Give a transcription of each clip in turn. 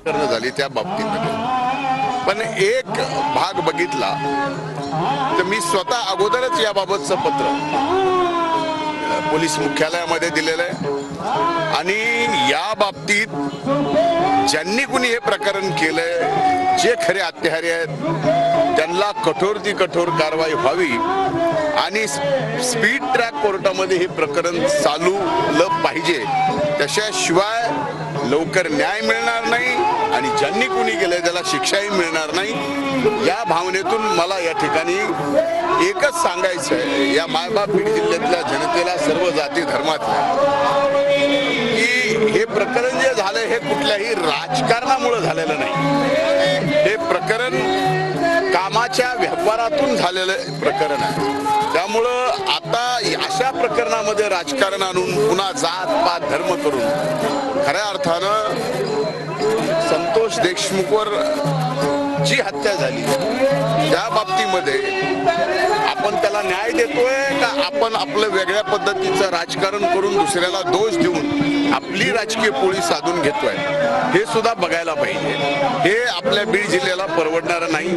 करणं झाली त्या बाबतीमध्ये। पण एक भाग बघितला तर मी स्वतः अगोदरच याबाबतचं पत्र पोलीस मुख्यालयामध्ये दिलेलं आहे आणि या बाबतीत ज्यांनी कुणी हे प्रकरण केलंय, जे खरे हत्यारे आहेत त्यांना कठोरती कठोर कारवाई व्हावी आणि स्पीड ट्रॅक कोर्टामध्ये हे प्रकरण चालूलं पाहिजे। त्याशिवाय लवकर न्याय मिळणार नाही आणि ज्यांनी कुणी केलंय त्याला शिक्षाही मिळणार नाही। या भावनेतून मला या ठिकाणी एकच सांगायचं आहे या मायबाप बीड जिल्ह्यातल्या जनतेला, सर्व जाती धर्मातल्या, की हे प्रकरण जे झालंय हे कुठल्याही राजकारणामुळे झालेलं नाही। हे प्रकरण कामाच्या व्यवहारातून झालेलं प्रकरण आहे। त्यामुळं आता अशा प्रकरणामध्ये राजकारण आणून पुन्हा जात पात धर्म करून खऱ्या अर्थानं संतोष देशमुखवर जी हत्या झाली त्या बाबतीमध्ये आपण त्याला न्याय देतोय का आपण आपलं वेगळ्या पद्धतीचं राजकारण करून दुसऱ्याला दोष देऊन आपली राजकीय पोळी साधून घेतोय हे सुद्धा बघायला पाहिजे। हे आपल्या बीड जिल्ह्याला परवडणारं नाही।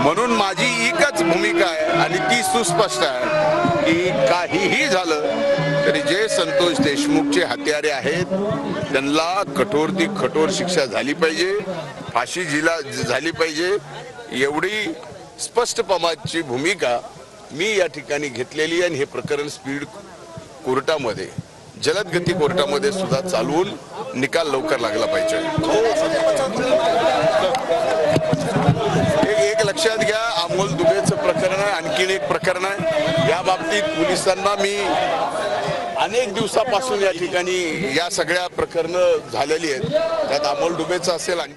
म्हणून माझी एकच भूमिका आहे आणि ती सुस्पष्ट आहे की काहीही झालं तरी जे संतोष देशमुखचे हत्यारे आहेत त्यांना कठोरती कठोर शिक्षा झाली पाहिजे, फाशी झाली पाहिजे। एवढी स्पष्टपणाची भूमिका मी या ठिकाणी घेतलेली आणि हे प्रकरण स्पीड कोर्टामध्ये, जलद गती कोर्टामध्ये सुद्धा चालवून निकाल लवकर लागला पाहिजे। एक लक्षात घ्या, अमोल दुबेचं प्रकरण आहे, आणखीन एक प्रकरण आहे। या बाबतीत पोलिसांना मी अनेक दिवसापासून या ठिकाणी या सगळ्या प्रकरणं झालेली आहेत, त्यात अमोल दुबेचं असेल आणि